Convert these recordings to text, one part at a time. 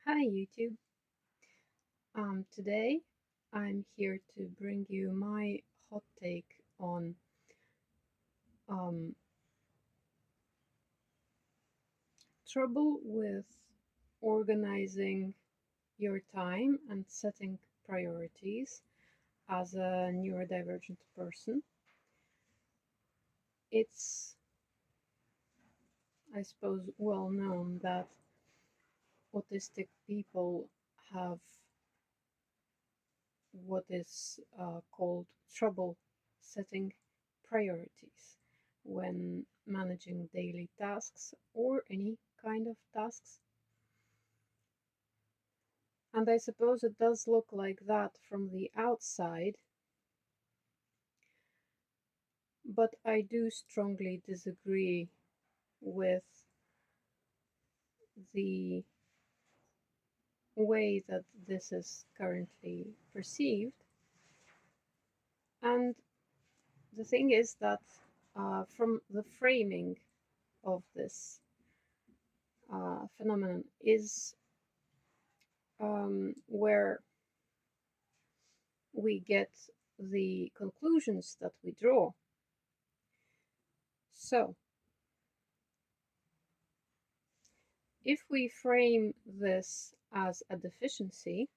Hi YouTube. Today I'm here to bring you my hot take on um, trouble with organizing your time and setting priorities as a neurodivergent person. It's, I suppose, well known that autistic people have what is called trouble setting priorities when managing daily tasks or any kind of tasks. And I suppose it does look like that from the outside, but I do strongly disagree with the way that this is currently perceived. And the thing is that from the framing of this phenomenon is where we get the conclusions that we draw. So, if we frame this as a deficiency,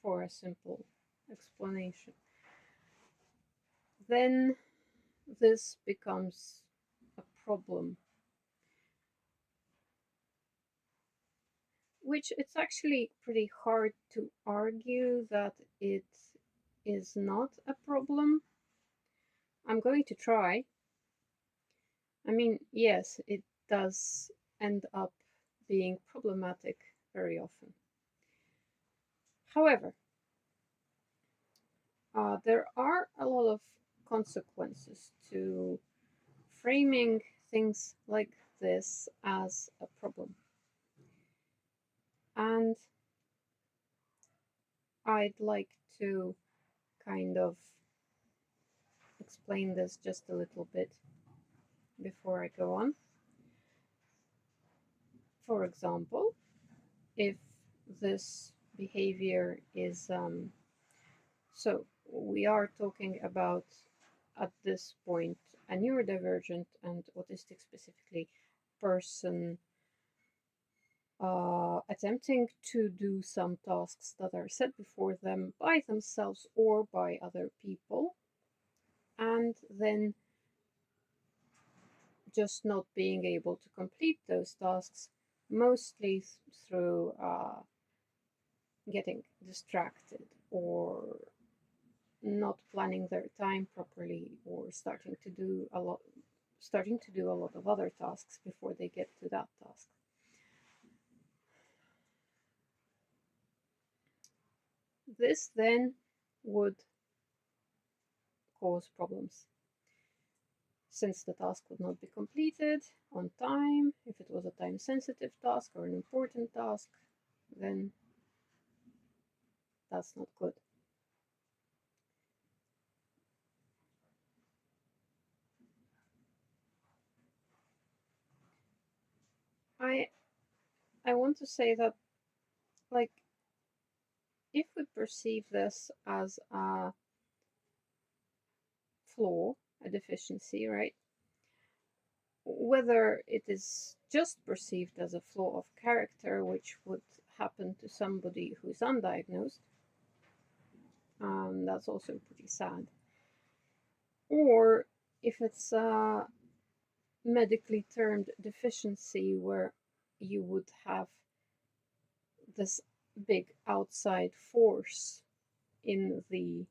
for a simple explanation, then this becomes a problem, which it's actually pretty hard to argue that it is not a problem. I'm going to try. I mean, yes, it does end up being problematic very often. However, there are a lot of consequences to framing things like this as a problem. And I'd like to kind of explain this just a little bit before I go on. For example, if this behavior is so we are talking about, at this point, a neurodivergent and autistic specifically person attempting to do some tasks that are set before them by themselves or by other people, and then just not being able to complete those tasks, mostly through getting distracted or not planning their time properly, or starting to do a lot of other tasks before they get to that task. This then would cause problems, since the task would not be completed on time. If it was a time-sensitive task or an important task, then that's not good. I want to say that, like, if we perceive this as a flaw, a deficiency, right? Whether it is just perceived as a flaw of character, which would happen to somebody who's undiagnosed, that's also pretty sad, or if it's a medically termed deficiency where you would have this big outside force in the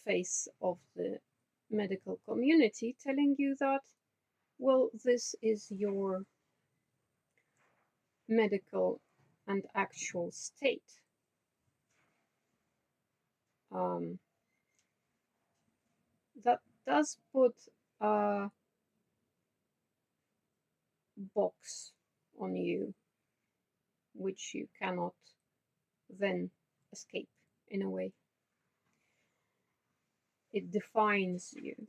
face of the medical community telling you that, well, this is your medical and actual state. That does put a box on you, which you cannot then escape in a way. It defines you.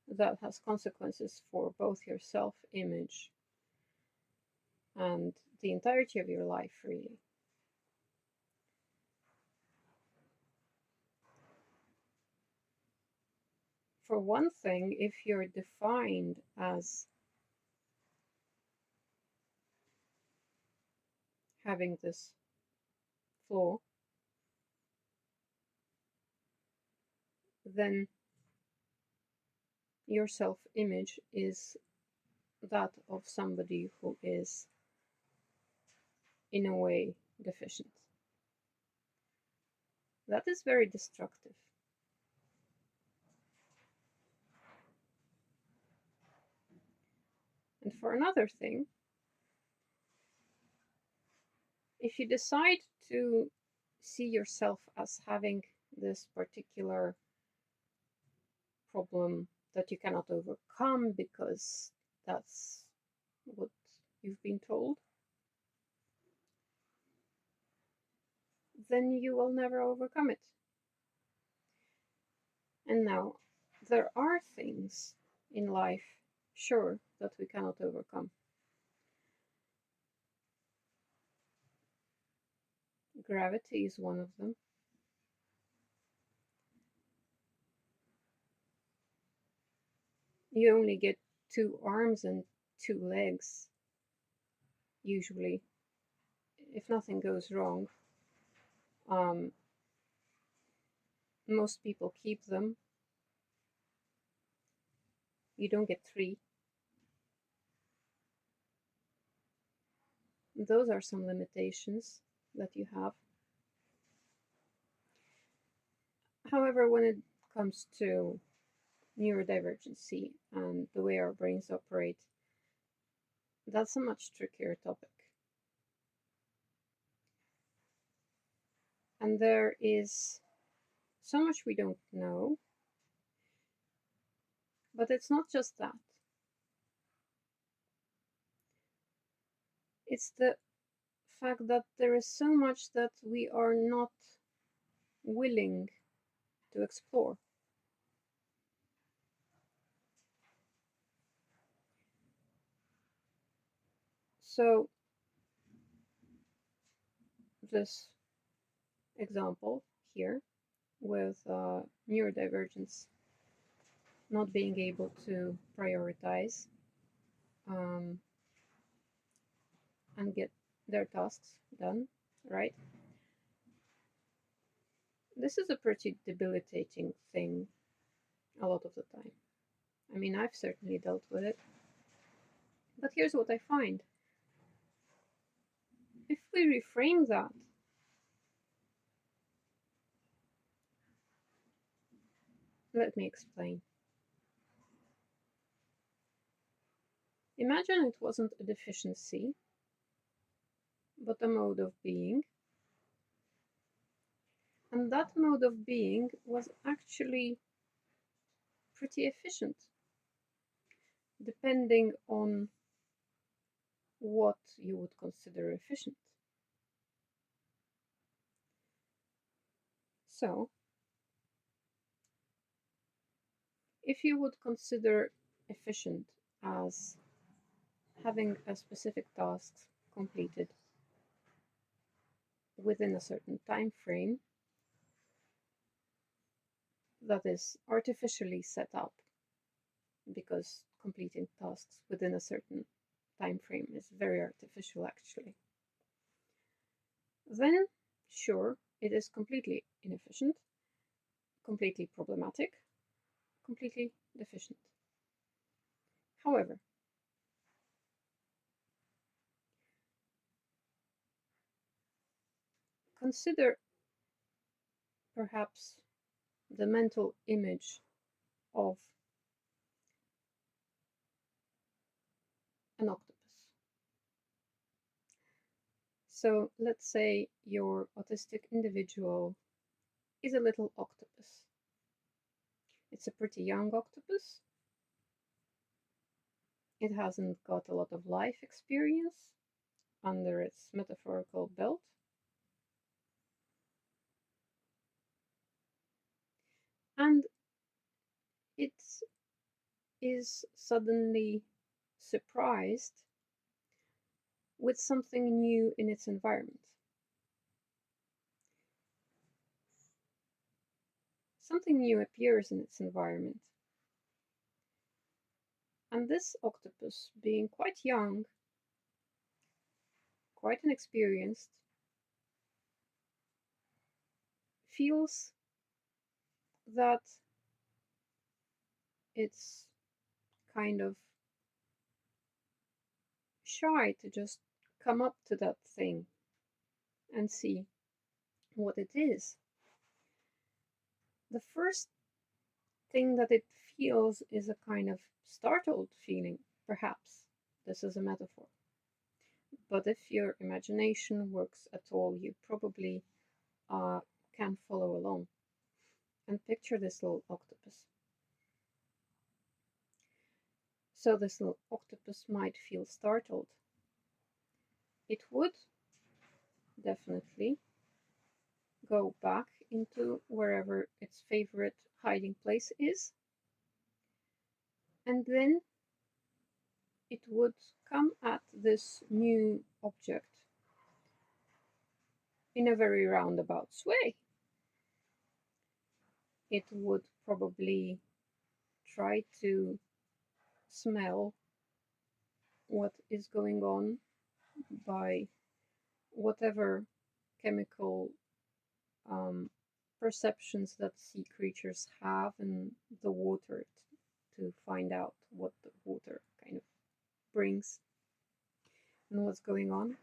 That has consequences for both your self-image and the entirety of your life, really. For one thing, if you're defined as having this flaw, then your self-image is that of somebody who is, in a way, deficient. That is very destructive. And for another thing, if you decide to see yourself as having this particular problem that you cannot overcome because that's what you've been told, then you will never overcome it. And now, there are things in life, sure, that we cannot overcome. Gravity is one of them. You only get 2 arms and 2 legs, usually, if nothing goes wrong. Most people keep them. You don't get 3. Those are some limitations that you have. However, when it comes to neurodivergency and the way our brains operate, that's a much trickier topic. And there is so much we don't know, but it's not just that. It's the fact that there is so much that we are not willing to explore. So, this example here with neurodivergence not being able to prioritize and get their tasks done, right? This is a pretty debilitating thing a lot of the time. I mean, I've certainly dealt with it. But here's what I find. If we reframe that, let me explain. Imagine it wasn't a deficiency, but a mode of being. And that mode of being was actually pretty efficient, depending on what you would consider efficient. So, if you would consider efficient as having a specific task completed within a certain time frame that is artificially set up, because completing tasks within a certain time frame is very artificial actually, then sure, it is completely inefficient, completely problematic, completely deficient. However, consider perhaps the mental image of an octopus. So let's say your autistic individual is a little octopus. It's a pretty young octopus. It hasn't got a lot of life experience under its metaphorical belt. And it is suddenly surprised with something new in its environment. Something new appears in its environment. And this octopus, being quite young, quite inexperienced, feels that it's kind of shy to just come up to that thing and see what it is. The first thing that it feels is a kind of startled feeling, perhaps. This is a metaphor. But if your imagination works at all, you probably can follow along and picture this little octopus. So this little octopus might feel startled. It would definitely go back into wherever its favorite hiding place is, and then it would come at this new object in a very roundabout way. It would probably try to smell what is going on by whatever chemical perceptions that sea creatures have in the water to find out what the water kind of brings and what's going on.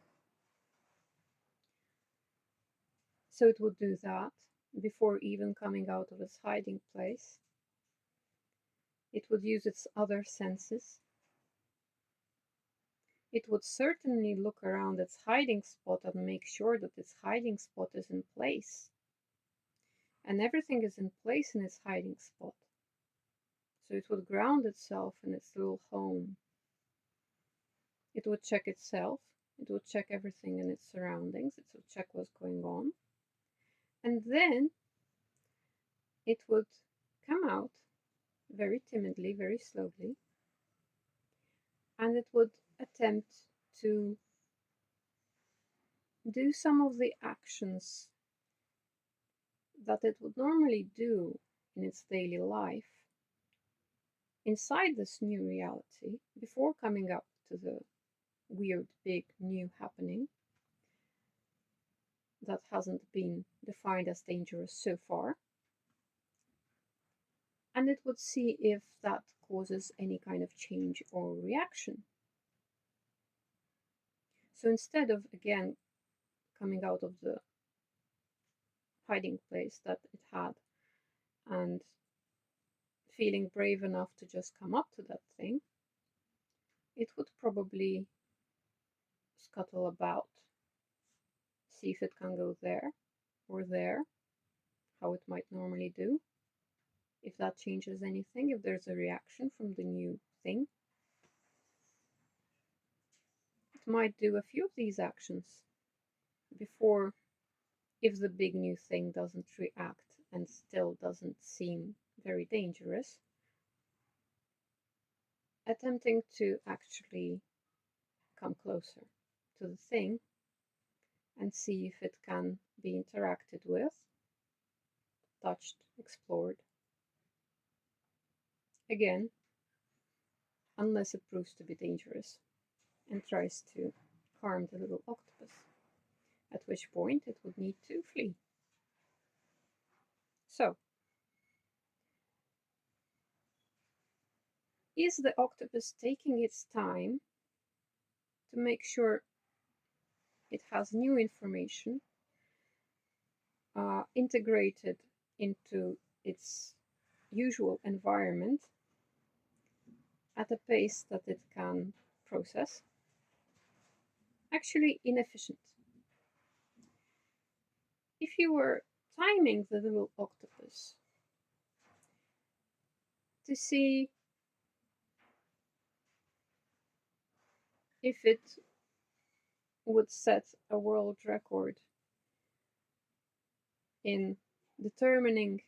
So it would do that before even coming out of its hiding place. It would use its other senses. It would certainly look around its hiding spot and make sure that its hiding spot is in place. And everything is in place in its hiding spot. So it would ground itself in its little home. It would check itself. It would check everything in its surroundings. It would check what's going on. And then it would come out very timidly, very slowly, and it would attempt to do some of the actions that it would normally do in its daily life inside this new reality before coming up to the weird, big, new happening that hasn't been defined as dangerous so far. And it would see if that causes any kind of change or reaction. So instead of, again, coming out of the hiding place that it had and feeling brave enough to just come up to that thing, it would probably scuttle about, see if it can go there or there, how it might normally do, if that changes anything, if there's a reaction from the new thing. It might do a few of these actions before, if the big new thing doesn't react and still doesn't seem very dangerous, attempting to actually come closer to the thing and see if it can be interacted with, touched, explored. Again, unless it proves to be dangerous and tries to harm the little octopus, at which point it would need to flee. So, is the octopus taking its time to make sure it has new information integrated into its usual environment at a pace that it can process? Actually inefficient. If you were timing the little octopus to see if it would set a world record in determining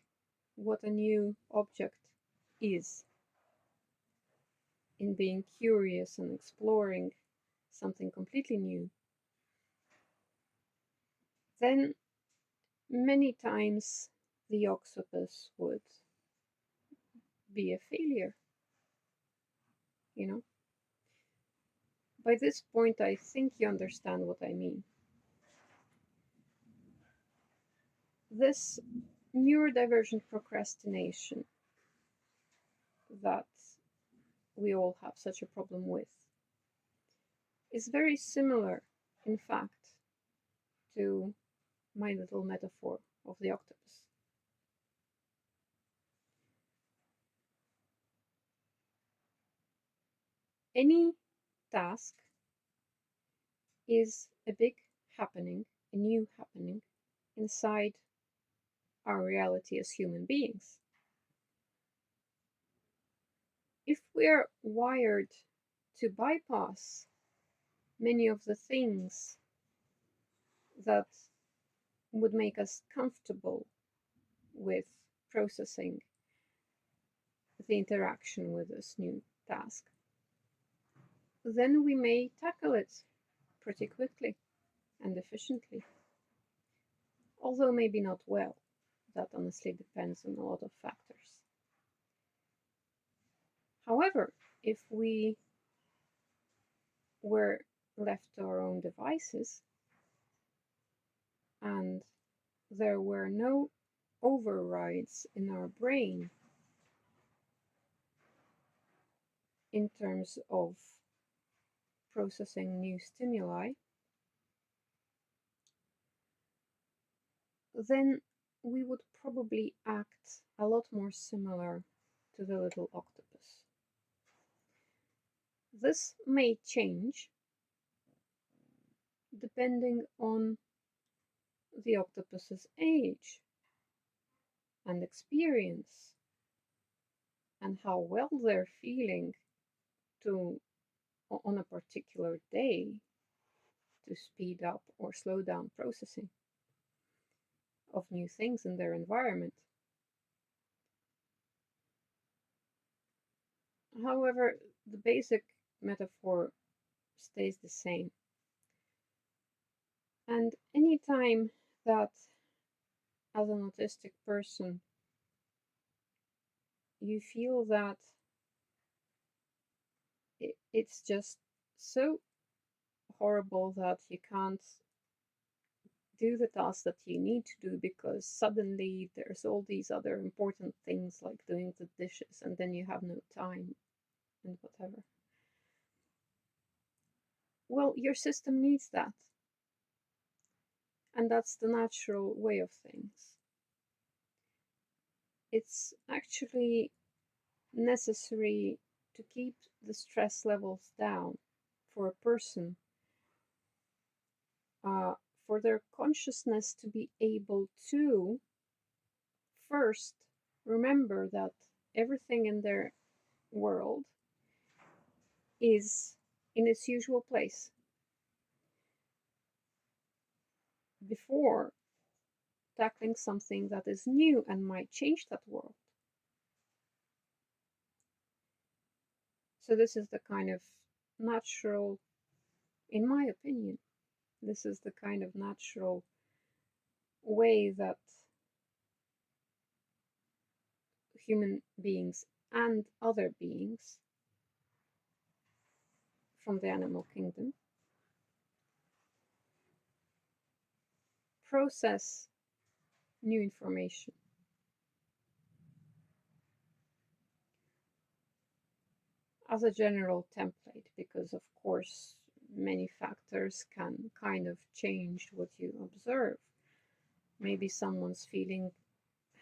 what a new object is, in being curious and exploring something completely new, then many times the octopus would be a failure, you know. By this point, I think you understand what I mean. This neurodivergent procrastination that we all have such a problem with is very similar, in fact, to my little metaphor of the octopus. Any task is a big happening, a new happening inside our reality as human beings. If we're wired to bypass many of the things that would make us comfortable with processing the interaction with this new task, then we may tackle it pretty quickly and efficiently. Although maybe not well. That honestly depends on a lot of factors. However, if we were left to our own devices and there were no overrides in our brain in terms of processing new stimuli, then we would probably act a lot more similar to the little octopus. This may change depending on the octopus's age and experience and how well they're feeling to on a particular day to speed up or slow down processing of new things in their environment. However, the basic metaphor stays the same. And any time that as an autistic person you feel that it's just so horrible that you can't do the tasks that you need to do because suddenly there's all these other important things like doing the dishes and then you have no time and whatever. Well, your system needs that. And that's the natural way of things. It's actually necessary to keep the stress levels down for a person, for their consciousness to be able to first remember that everything in their world is in its usual place before tackling something that is new and might change that world. So this is the kind of natural, in my opinion, this is the kind of natural way that human beings and other beings from the animal kingdom process new information. As a general template, because of course many factors can kind of change what you observe. Maybe someone's feeling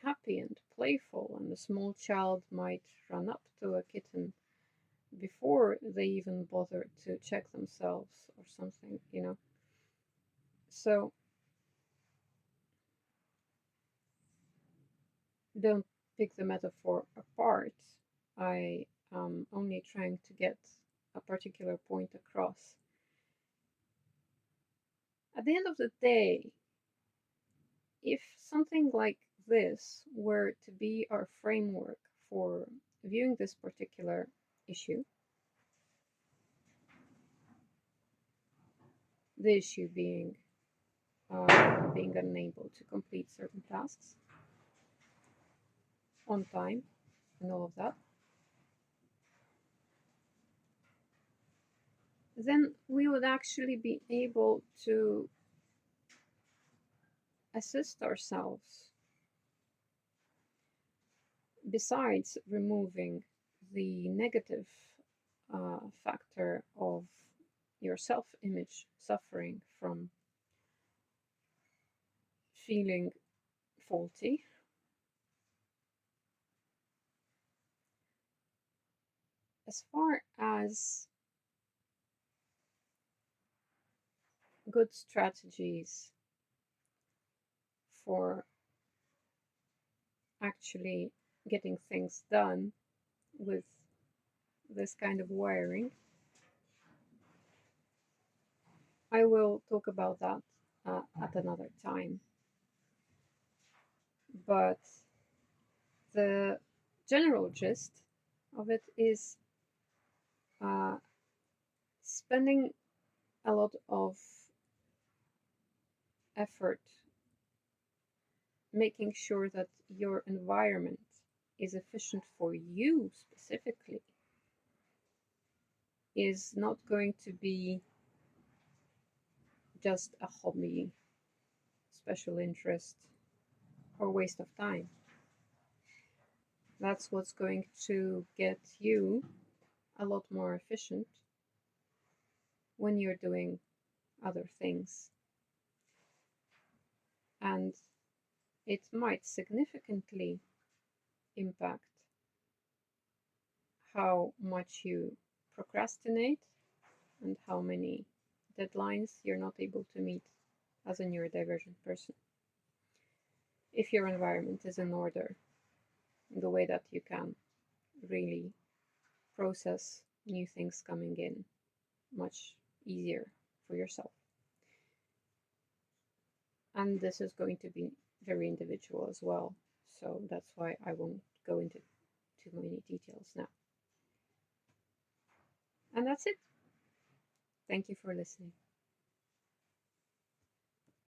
happy and playful, and a small child might run up to a kitten before they even bother to check themselves or something, you know. So don't pick the metaphor apart. I am only trying to get a particular point across. At the end of the day, if something like this were to be our framework for viewing this particular issue, the issue being being unable to complete certain tasks on time and all of that, then we would actually be able to assist ourselves, besides removing the negative factor of your self-image suffering from feeling faulty. As far as good strategies for actually getting things done with this kind of wiring, I will talk about that at another time. But the general gist of it is spending a lot of effort making sure that your environment is efficient for you specifically is not going to be just a hobby, special interest, or waste of time. That's what's going to get you a lot more efficient when you're doing other things. And it might significantly impact how much you procrastinate and how many deadlines you're not able to meet as a neurodivergent person. If your environment is in order, in the way that you can really process new things coming in much easier for yourself. And this is going to be very individual as well, so that's why I won't go into too many details now. And that's it. Thank you for listening.